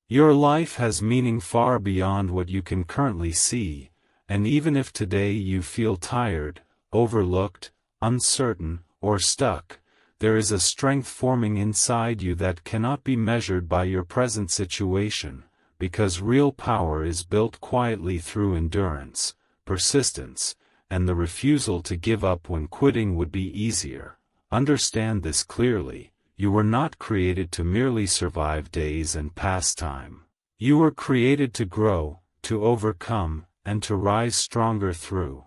Your life has meaning far beyond what you can currently see, and even if today you feel tired, overlooked, uncertain, or stuck, there is a strength forming inside you that cannot be measured by your present situation, because real power is built quietly through endurance, persistence, and the refusal to give up when quitting would be easier. Understand this clearly: you were not created to merely survive days and pass time. You were created to grow, to overcome, and to rise stronger through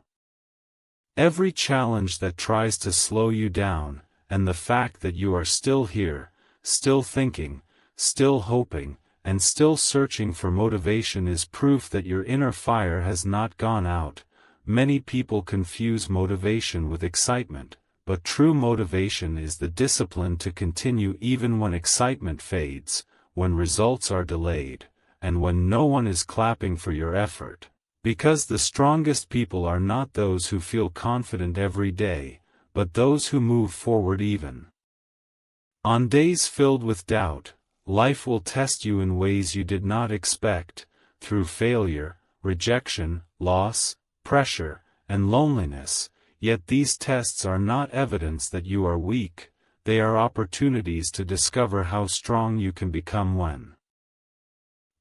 every challenge that tries to slow you down. And the fact that you are still here, still thinking, still hoping, and still searching for motivation is proof that your inner fire has not gone out. Many people confuse motivation with excitement, but true motivation is the discipline to continue even when excitement fades, when results are delayed, and when no one is clapping for your effort. Because the strongest people are not those who feel confident every day, but those who move forward even on days filled with doubt. Life will test you in ways you did not expect, through failure, rejection, loss, pressure, and loneliness. Yet these tests are not evidence that you are weak, they are opportunities to discover how strong you can become when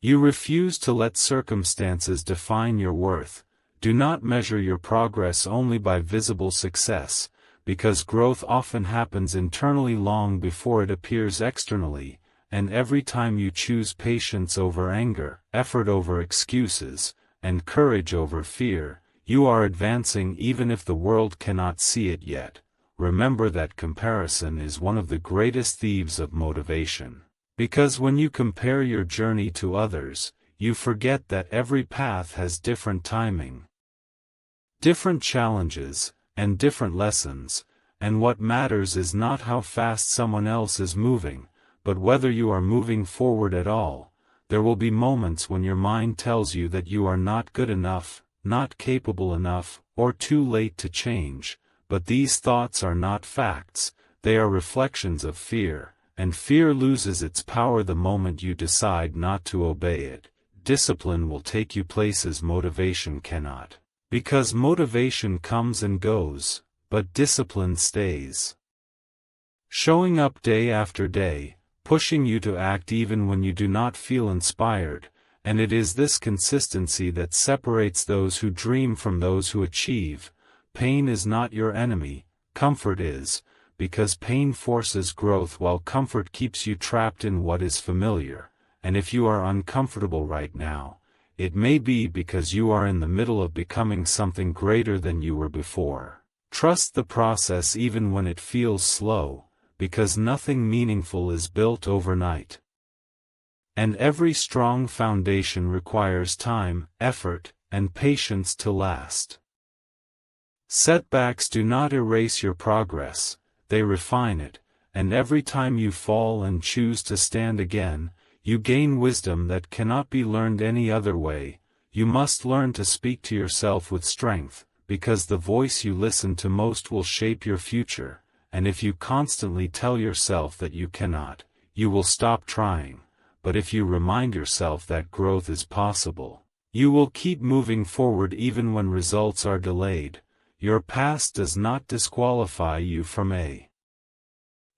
you refuse to let circumstances define your worth. Do not measure your progress only by visible success, because growth often happens internally long before it appears externally, and every time you choose patience over anger, effort over excuses, and courage over fear, you are advancing even if the world cannot see it yet. Remember that comparison is one of the greatest thieves of motivation, because when you compare your journey to others, you forget that every path has different timing, different challenges, and different lessons, and what matters is not how fast someone else is moving, but whether you are moving forward at all. There will be moments when your mind tells you that you are not good enough, not capable enough, or too late to change, but these thoughts are not facts, they are reflections of fear, and fear loses its power the moment you decide not to obey it. Discipline will take you places motivation cannot. Because motivation comes and goes, but discipline stays. Showing up day after day, pushing you to act even when you do not feel inspired, and it is this consistency that separates those who dream from those who achieve. Pain is not your enemy, comfort is, because pain forces growth while comfort keeps you trapped in what is familiar. And if you are uncomfortable right now, it may be because you are in the middle of becoming something greater than you were before. Trust the process even when it feels slow, because nothing meaningful is built overnight. And every strong foundation requires time, effort, and patience to last. Setbacks do not erase your progress, they refine it, and every time you fall and choose to stand again, you gain wisdom that cannot be learned any other way. You must learn to speak to yourself with strength, because the voice you listen to most will shape your future, and if you constantly tell yourself that you cannot, you will stop trying, but if you remind yourself that growth is possible, you will keep moving forward even when results are delayed. Your past does not disqualify you from a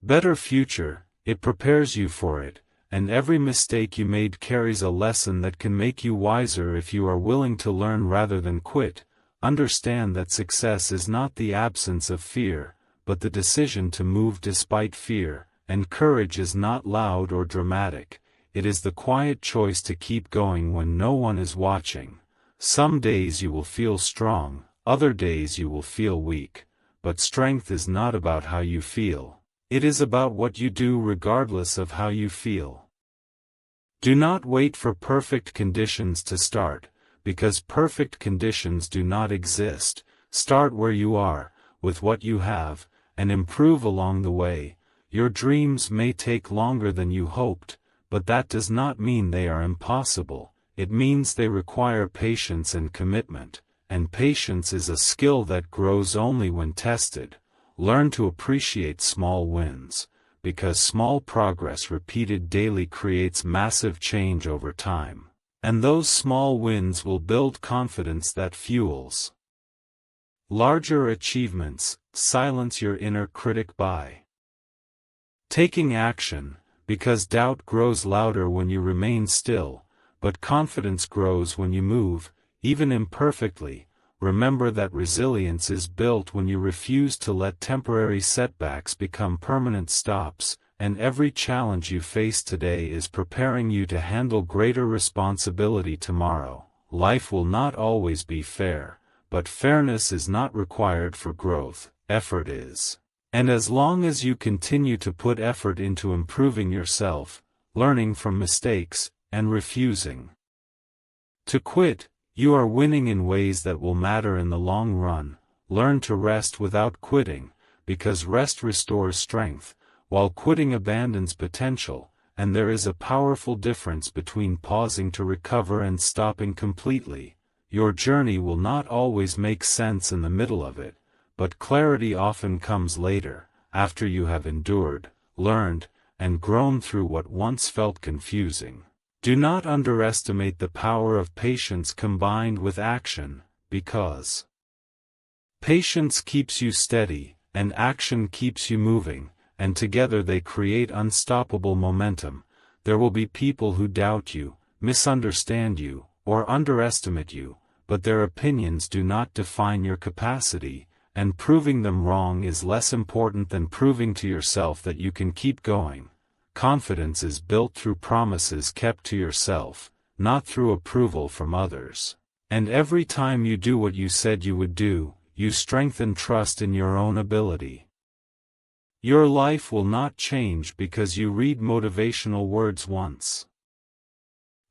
better future, it prepares you for it. And every mistake you made carries a lesson that can make you wiser if you are willing to learn rather than quit. Understand that success is not the absence of fear, but the decision to move despite fear, and courage is not loud or dramatic, it is the quiet choice to keep going when no one is watching. Some days you will feel strong, other days you will feel weak, but strength is not about how you feel. It is about what you do regardless of how you feel. Do not wait for perfect conditions to start, because perfect conditions do not exist. Start where you are, with what you have, and improve along the way. Your dreams may take longer than you hoped, but that does not mean they are impossible. It means they require patience and commitment, and patience is a skill that grows only when tested. Learn to appreciate small wins, because small progress repeated daily creates massive change over time. And those small wins will build confidence that fuels larger achievements. Silence your inner critic by taking action, because doubt grows louder when you remain still, but confidence grows when you move, even imperfectly. Remember that resilience is built when you refuse to let temporary setbacks become permanent stops, and every challenge you face today is preparing you to handle greater responsibility tomorrow. Life will not always be fair, but fairness is not required for growth, effort is. And as long as you continue to put effort into improving yourself, learning from mistakes, and refusing to quit, you are winning in ways that will matter in the long run. Learn to rest without quitting, because rest restores strength, while quitting abandons potential, and there is a powerful difference between pausing to recover and stopping completely. Your journey will not always make sense in the middle of it, but clarity often comes later, after you have endured, learned, and grown through what once felt confusing. Do not underestimate the power of patience combined with action, because patience keeps you steady, and action keeps you moving, and together they create unstoppable momentum. There will be people who doubt you, misunderstand you, or underestimate you, but their opinions do not define your capacity, and proving them wrong is less important than proving to yourself that you can keep going. Confidence is built through promises kept to yourself, not through approval from others. And every time you do what you said you would do, you strengthen trust in your own ability. Your life will not change because you read motivational words once.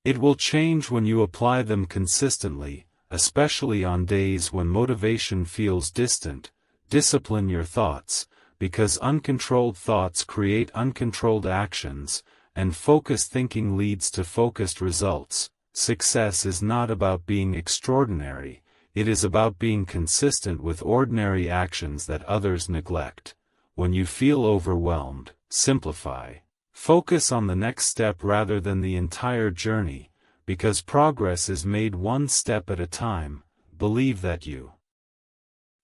It will change when you apply them consistently, especially on days when motivation feels distant. Discipline your thoughts, because uncontrolled thoughts create uncontrolled actions, and focused thinking leads to focused results. Success is not about being extraordinary, it is about being consistent with ordinary actions that others neglect. When you feel overwhelmed, simplify. Focus on the next step rather than the entire journey, because progress is made one step at a time. Believe that you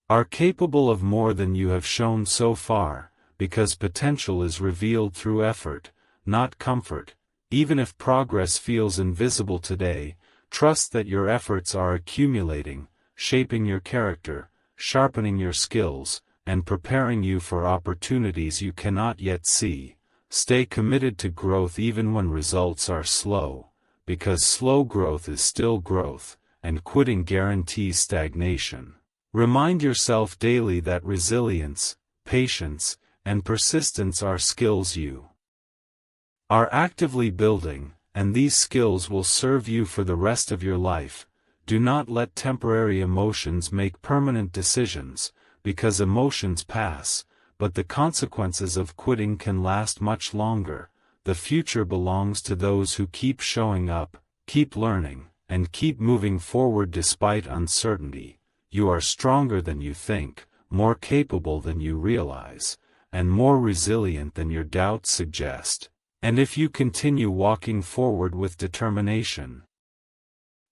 are capable of more than you have shown so far, because potential is revealed through effort, not comfort. Even if progress feels invisible today, trust that your efforts are accumulating, shaping your character, sharpening your skills, and preparing you for opportunities you cannot yet see. Stay committed to growth even when results are slow, because slow growth is still growth, and quitting guarantees stagnation. Remind yourself daily that resilience, patience, and persistence are skills you are actively building, and these skills will serve you for the rest of your life. Do not let temporary emotions make permanent decisions, because emotions pass, but the consequences of quitting can last much longer. The future belongs to those who keep showing up, keep learning, and keep moving forward despite uncertainty. You are stronger than you think, more capable than you realize, and more resilient than your doubts suggest. And if you continue walking forward with determination,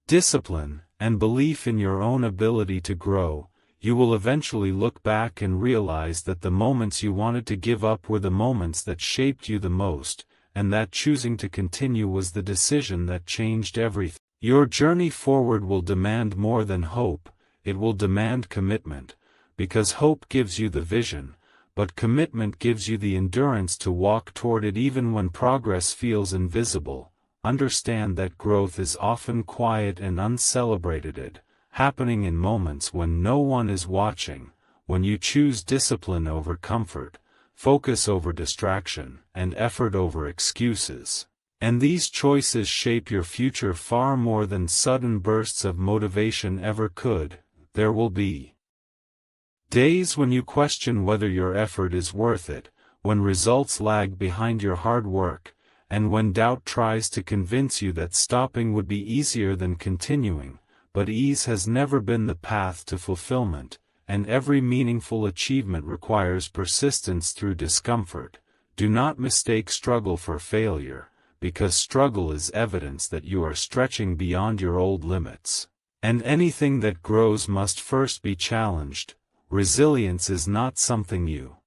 discipline, and belief in your own ability to grow, you will eventually look back and realize that the moments you wanted to give up were the moments that shaped you the most, and that choosing to continue was the decision that changed everything. Your journey forward will demand more than hope, it will demand commitment, because hope gives you the vision, but commitment gives you the endurance to walk toward it even when progress feels invisible. Understand that growth is often quiet and uncelebrated, happening in moments when no one is watching, when you choose discipline over comfort, focus over distraction, and effort over excuses. And these choices shape your future far more than sudden bursts of motivation ever could. There will be days when you question whether your effort is worth it, when results lag behind your hard work, and when doubt tries to convince you that stopping would be easier than continuing. But ease has never been the path to fulfillment, and every meaningful achievement requires persistence through discomfort. Do not mistake struggle for failure, because struggle is evidence that you are stretching beyond your old limits. And anything that grows must first be challenged. Resilience is not something you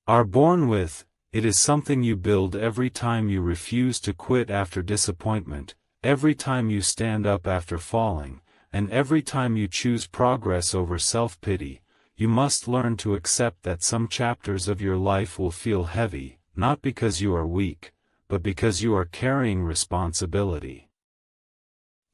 are born with, it is something you build every time you refuse to quit after disappointment, every time you stand up after falling, and every time you choose progress over self-pity. You must learn to accept that some chapters of your life will feel heavy, not because you are weak, but because you are carrying responsibility,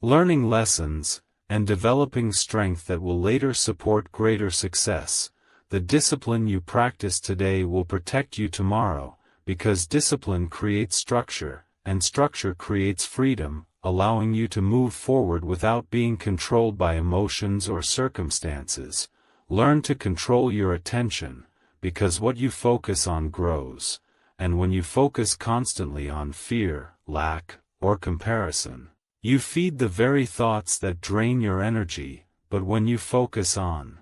learning lessons, and developing strength that will later support greater success. The discipline you practice today will protect you tomorrow, because discipline creates structure, and structure creates freedom, allowing you to move forward without being controlled by emotions or circumstances. Learn to control your attention, because what you focus on grows, and when you focus constantly on fear, lack, or comparison, you feed the very thoughts that drain your energy. But when you focus on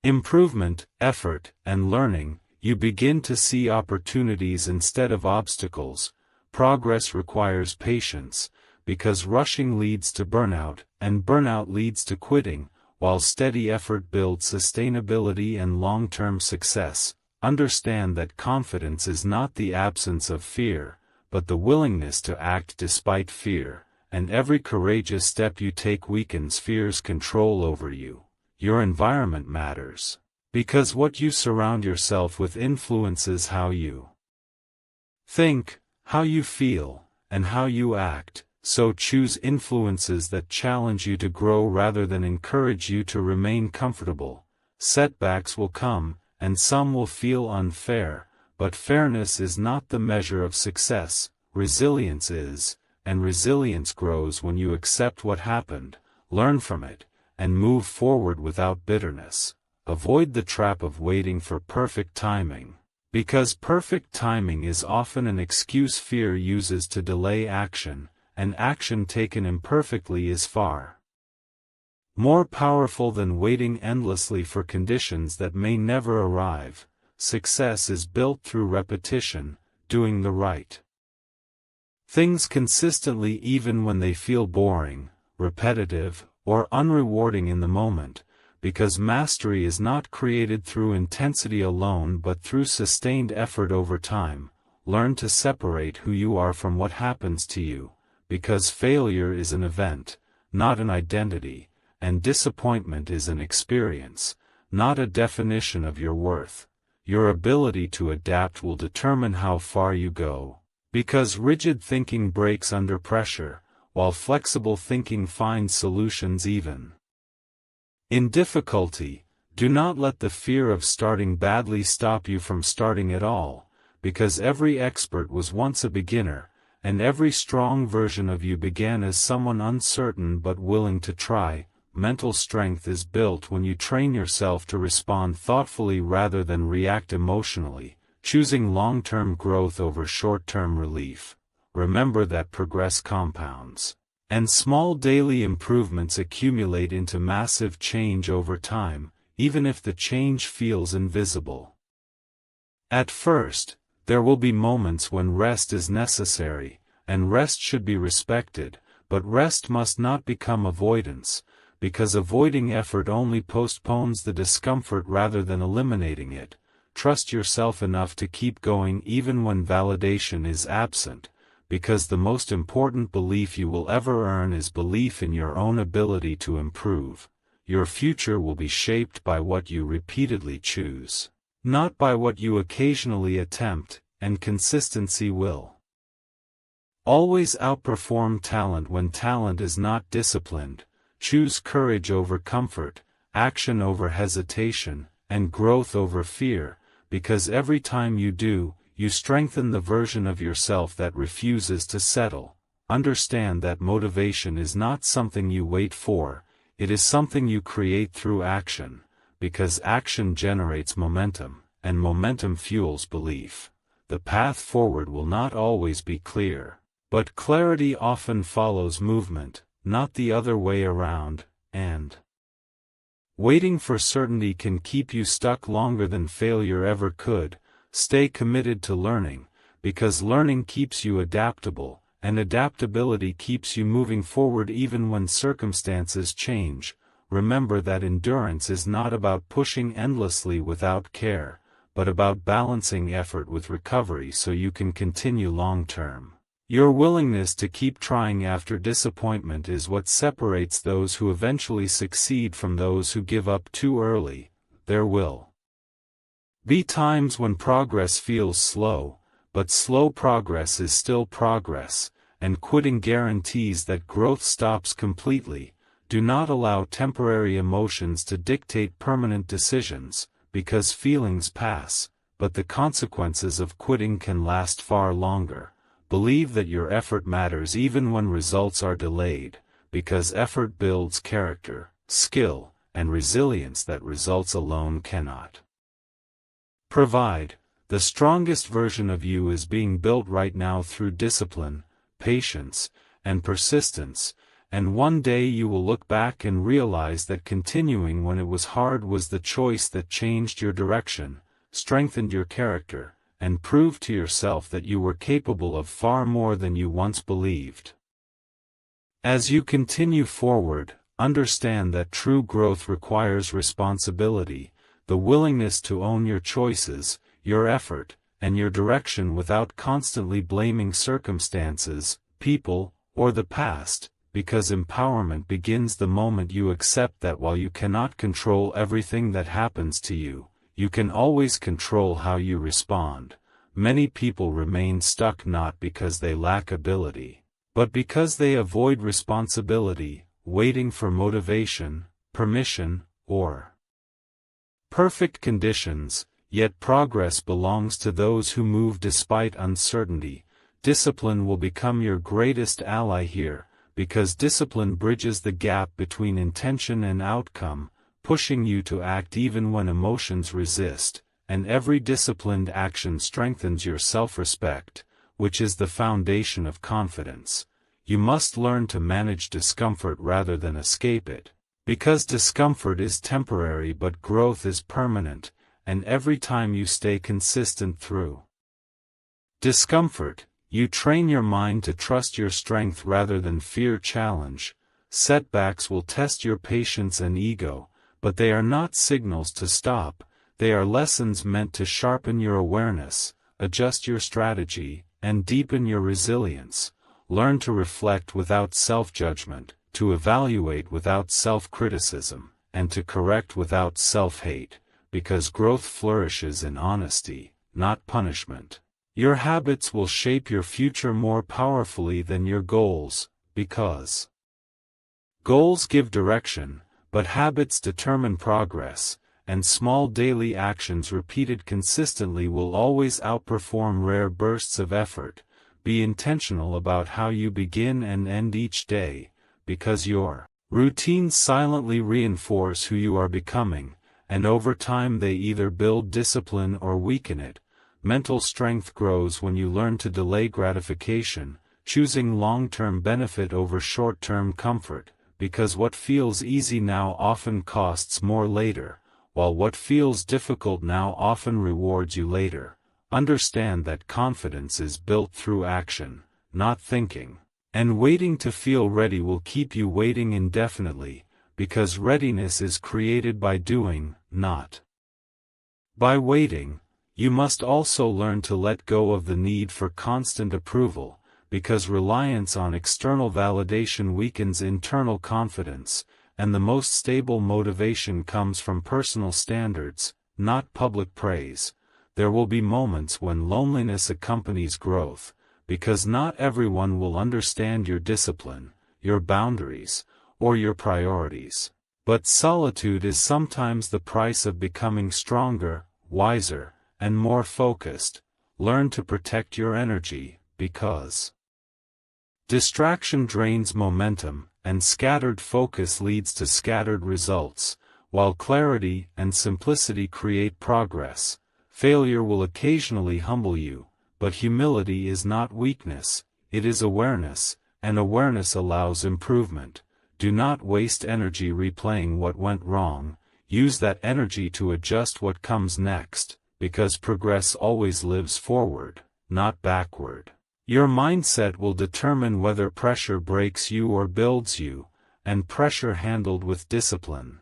improvement, effort, and learning, you begin to see opportunities instead of obstacles. Progress requires patience, because rushing leads to burnout, and burnout leads to quitting, while steady effort builds sustainability and long-term success. Understand that confidence is not the absence of fear, but the willingness to act despite fear, and every courageous step you take weakens fear's control over you. Your environment matters, because what you surround yourself with influences how you think, how you feel, and how you act. So choose influences that challenge you to grow rather than encourage you to remain comfortable. Setbacks will come, and some will feel unfair, but fairness is not the measure of success. Resilience is, and resilience grows when you accept what happened, learn from it, and move forward without bitterness. Avoid the trap of waiting for perfect timing, because perfect timing is often an excuse fear uses to delay action. And action taken imperfectly is far more powerful than waiting endlessly for conditions that may never arrive. Success is built through repetition, doing the right things consistently even when they feel boring, repetitive, or unrewarding in the moment, because mastery is not created through intensity alone but through sustained effort over time. Learn to separate who you are from what happens to you, because failure is an event, not an identity, and disappointment is an experience, not a definition of your worth. Your ability to adapt will determine how far you go, because rigid thinking breaks under pressure, while flexible thinking finds solutions even in difficulty. Do not let the fear of starting badly stop you from starting at all, because every expert was once a beginner, and every strong version of you began as someone uncertain but willing to try. Mental strength is built when you train yourself to respond thoughtfully rather than react emotionally, choosing long-term growth over short-term relief. Remember that progress compounds, and small daily improvements accumulate into massive change over time, even if the change feels invisible at first. There will be moments when rest is necessary, and rest should be respected, but rest must not become avoidance, because avoiding effort only postpones the discomfort rather than eliminating it. Trust yourself enough to keep going even when validation is absent, because the most important belief you will ever earn is belief in your own ability to improve. Your future will be shaped by what you repeatedly choose, not by what you occasionally attempt, and consistency will always outperform talent when talent is not disciplined. Choose courage over comfort, action over hesitation, and growth over fear, because every time you do, you strengthen the version of yourself that refuses to settle. Understand that motivation is not something you wait for, it is something you create through action, because action generates momentum, and momentum fuels belief. The path forward will not always be clear, but clarity often follows movement, not the other way around, and waiting for certainty can keep you stuck longer than failure ever could. Stay committed to learning, because learning keeps you adaptable, and adaptability keeps you moving forward even when circumstances change. Remember that endurance is not about pushing endlessly without care, but about balancing effort with recovery so you can continue long-term. Your willingness to keep trying after disappointment is what separates those who eventually succeed from those who give up too early. There will be times when progress feels slow, but slow progress is still progress, and quitting guarantees that growth stops completely. Do not allow temporary emotions to dictate permanent decisions, because feelings pass, but the consequences of quitting can last far longer. Believe that your effort matters even when results are delayed, because effort builds character, skill, and resilience that results alone cannot provide. The strongest version of you is being built right now through discipline, patience, and persistence, and one day you will look back and realize that continuing when it was hard was the choice that changed your direction, strengthened your character, and proved to yourself that you were capable of far more than you once believed. As you continue forward, understand that true growth requires responsibility, the willingness to own your choices, your effort, and your direction without constantly blaming circumstances, people, or the past, because empowerment begins the moment you accept that while you cannot control everything that happens to you, you can always control how you respond. Many people remain stuck not because they lack ability, but because they avoid responsibility, waiting for motivation, permission, or perfect conditions. Yet progress belongs to those who move despite uncertainty. Discipline will become your greatest ally here, because discipline bridges the gap between intention and outcome, pushing you to act even when emotions resist, and every disciplined action strengthens your self-respect, which is the foundation of confidence. You must learn to manage discomfort rather than escape it, because discomfort is temporary but growth is permanent, and every time you stay consistent through discomfort, you train your mind to trust your strength rather than fear challenge. Setbacks will test your patience and ego, but they are not signals to stop. They are lessons meant to sharpen your awareness, adjust your strategy, and deepen your resilience. Learn to reflect without self-judgment, to evaluate without self-criticism, and to correct without self-hate, because growth flourishes in honesty, not punishment. Your habits will shape your future more powerfully than your goals, because goals give direction, but habits determine progress, and small daily actions repeated consistently will always outperform rare bursts of effort. Be intentional about how you begin and end each day, because your routines silently reinforce who you are becoming, and over time they either build discipline or weaken it. Mental strength grows when you learn to delay gratification, choosing long-term benefit over short-term comfort, because what feels easy now often costs more later, while what feels difficult now often rewards you later. Understand that confidence is built through action, not thinking, and waiting to feel ready will keep you waiting indefinitely, because readiness is created by doing, not by waiting. You must also learn to let go of the need for constant approval, because reliance on external validation weakens internal confidence, and the most stable motivation comes from personal standards, not public praise. There will be moments when loneliness accompanies growth, because not everyone will understand your discipline, your boundaries, or your priorities. But solitude is sometimes the price of becoming stronger, wiser, and more focused. Learn to protect your energy, because distraction drains momentum, and scattered focus leads to scattered results, while clarity and simplicity create progress. Failure will occasionally humble you, but humility is not weakness, it is awareness, and awareness allows improvement. Do not waste energy replaying what went wrong. Use that energy to adjust what comes next, because progress always lives forward, not backward. Your mindset will determine whether pressure breaks you or builds you, and pressure handled with discipline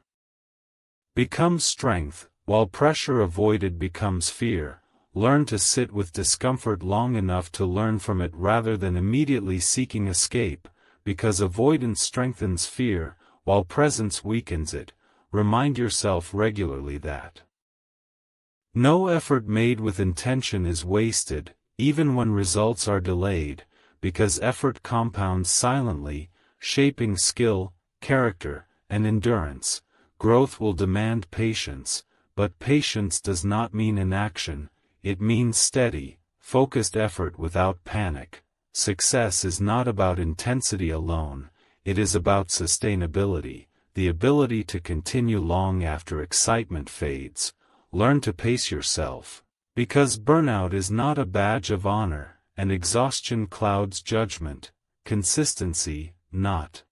becomes strength, while pressure avoided becomes fear. Learn to sit with discomfort long enough to learn from it rather than immediately seeking escape, because avoidance strengthens fear, while presence weakens it. Remind yourself regularly that no effort made with intention is wasted, even when results are delayed, because effort compounds silently, shaping skill, character, and endurance. Growth will demand patience, but patience does not mean inaction, it means steady, focused effort without panic. Success is not about intensity alone, it is about sustainability, the ability to continue long after excitement fades. Learn to pace yourself, because burnout is not a badge of honor, and exhaustion clouds judgment. Consistency, not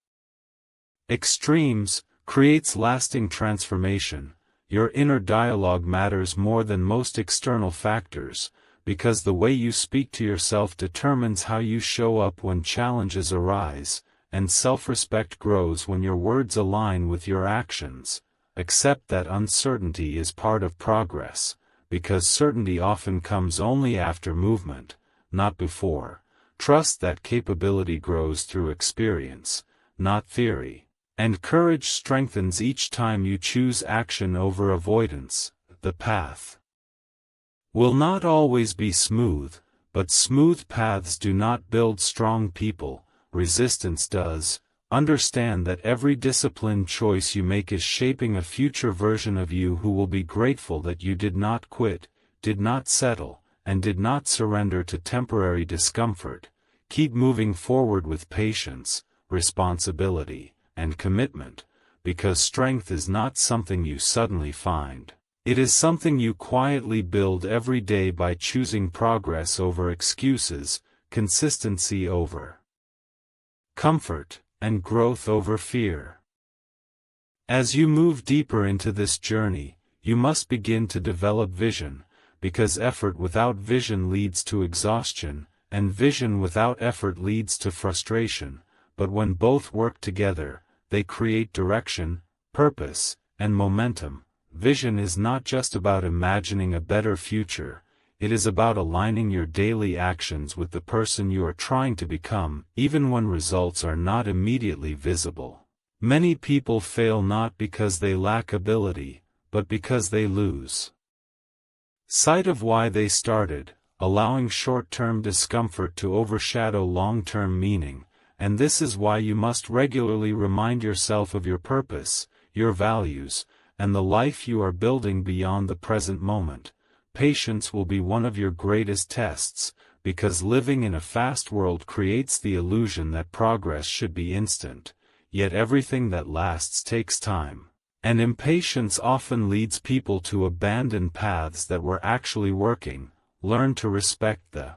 extremes, creates lasting transformation. Your inner dialogue matters more than most external factors, because the way you speak to yourself determines how you show up when challenges arise, and self-respect grows when your words align with your actions. Accept that uncertainty is part of progress, because certainty often comes only after movement, not before. Trust that capability grows through experience, not theory. And courage strengthens each time you choose action over avoidance. The path will not always be smooth, but smooth paths do not build strong people, resistance does. Understand that every disciplined choice you make is shaping a future version of you who will be grateful that you did not quit, did not settle, and did not surrender to temporary discomfort. Keep moving forward with patience, responsibility, and commitment, because strength is not something you suddenly find. It is something you quietly build every day by choosing progress over excuses, consistency over comfort, and growth over fear. As you move deeper into this journey, you must begin to develop vision, because effort without vision leads to exhaustion, and vision without effort leads to frustration. But when both work together, they create direction, purpose, and momentum. Vision is not just about imagining a better future, it is about aligning your daily actions with the person you are trying to become, even when results are not immediately visible. Many people fail not because they lack ability, but because they lose sight of why they started, allowing short-term discomfort to overshadow long-term meaning. And this is why you must regularly remind yourself of your purpose, your values, and the life you are building beyond the present moment. Patience will be one of your greatest tests, because living in a fast world creates the illusion that progress should be instant, yet everything that lasts takes time. And impatience often leads people to abandon paths that were actually working. Learn to respect the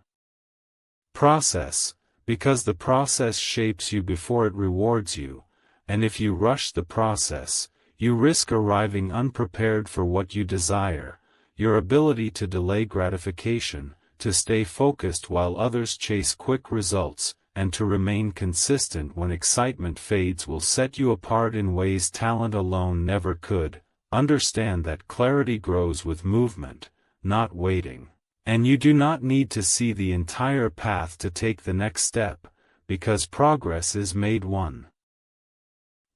process, because the process shapes you before it rewards you, and if you rush the process, you risk arriving unprepared for what you desire. Your ability to delay gratification, to stay focused while others chase quick results, and to remain consistent when excitement fades will set you apart in ways talent alone never could. Understand that clarity grows with movement, not waiting. And you do not need to see the entire path to take the next step, because progress is made one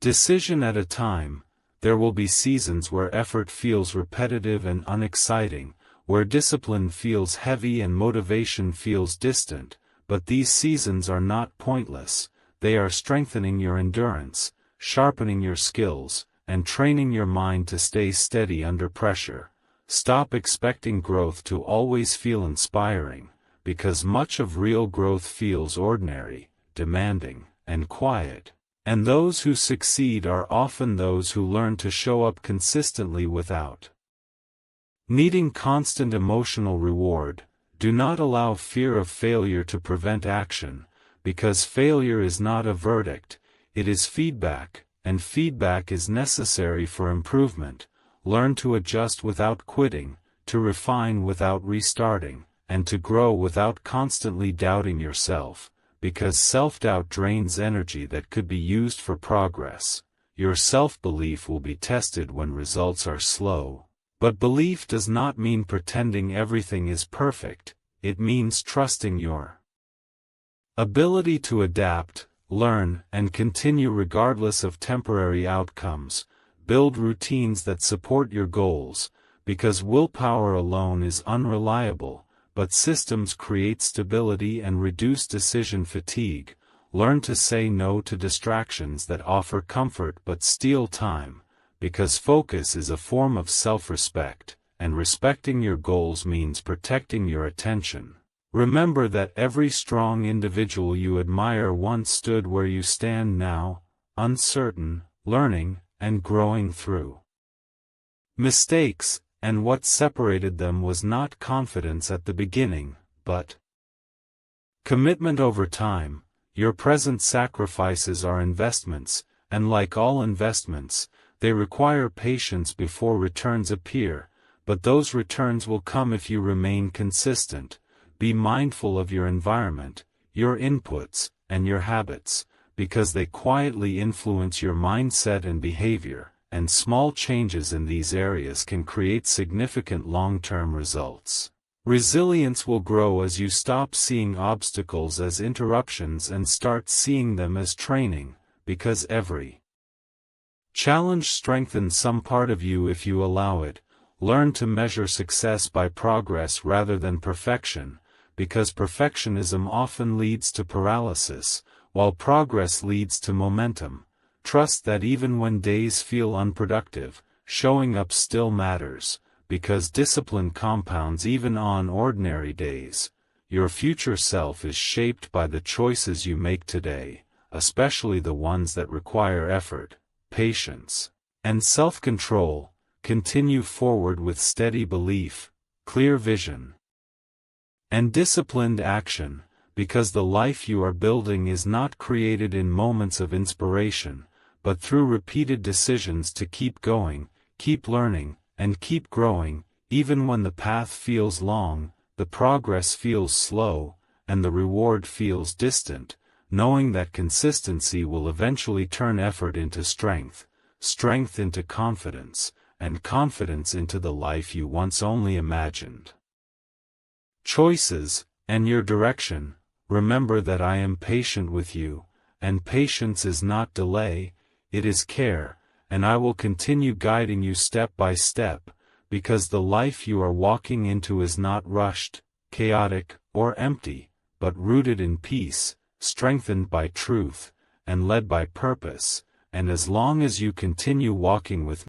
decision at a time. There will be seasons where effort feels repetitive and unexciting, where discipline feels heavy and motivation feels distant, but these seasons are not pointless. They are strengthening your endurance, sharpening your skills, and training your mind to stay steady under pressure. Stop expecting growth to always feel inspiring, because much of real growth feels ordinary, demanding, and quiet. And those who succeed are often those who learn to show up consistently without needing constant emotional reward. Do not allow fear of failure to prevent action, because failure is not a verdict, it is feedback, and feedback is necessary for improvement. Learn to adjust without quitting, to refine without restarting, and to grow without constantly doubting yourself, because self-doubt drains energy that could be used for progress. Your self-belief will be tested when results are slow. But belief does not mean pretending everything is perfect, it means trusting your ability to adapt, learn, and continue regardless of temporary outcomes. Build routines that support your goals, because willpower alone is unreliable, but systems create stability and reduce decision fatigue. Learn to say no to distractions that offer comfort but steal time, because focus is a form of self-respect, and respecting your goals means protecting your attention. Remember that every strong individual you admire once stood where you stand now, uncertain, learning, and growing through mistakes, and what separated them was not confidence at the beginning, but commitment over time. Your present sacrifices are investments, and like all investments, they require patience before returns appear, but those returns will come if you remain consistent. Be mindful of your environment, your inputs, and your habits, because they quietly influence your mindset and behavior, and small changes in these areas can create significant long-term results. Resilience will grow as you stop seeing obstacles as interruptions and start seeing them as training, because every challenge strengthens some part of you if you allow it. Learn to measure success by progress rather than perfection, because perfectionism often leads to paralysis, while progress leads to momentum. Trust that even when days feel unproductive, showing up still matters, because discipline compounds even on ordinary days. Your future self is shaped by the choices you make today, especially the ones that require effort, patience, and self-control. Continue forward with steady belief, clear vision, and disciplined action, because the life you are building is not created in moments of inspiration, but through repeated decisions to keep going, keep learning, and keep growing. Even when the path feels long, the progress feels slow, and the reward feels distant. Knowing that consistency will eventually turn effort into strength, strength into confidence, and confidence into the life you once only imagined. Choices, and your direction. Remember that I am patient with you, and patience is not delay, it is care, and I will continue guiding you step by step, because the life you are walking into is not rushed, chaotic, or empty, but rooted in peace, strengthened by truth, and led by purpose. And as long as you continue walking with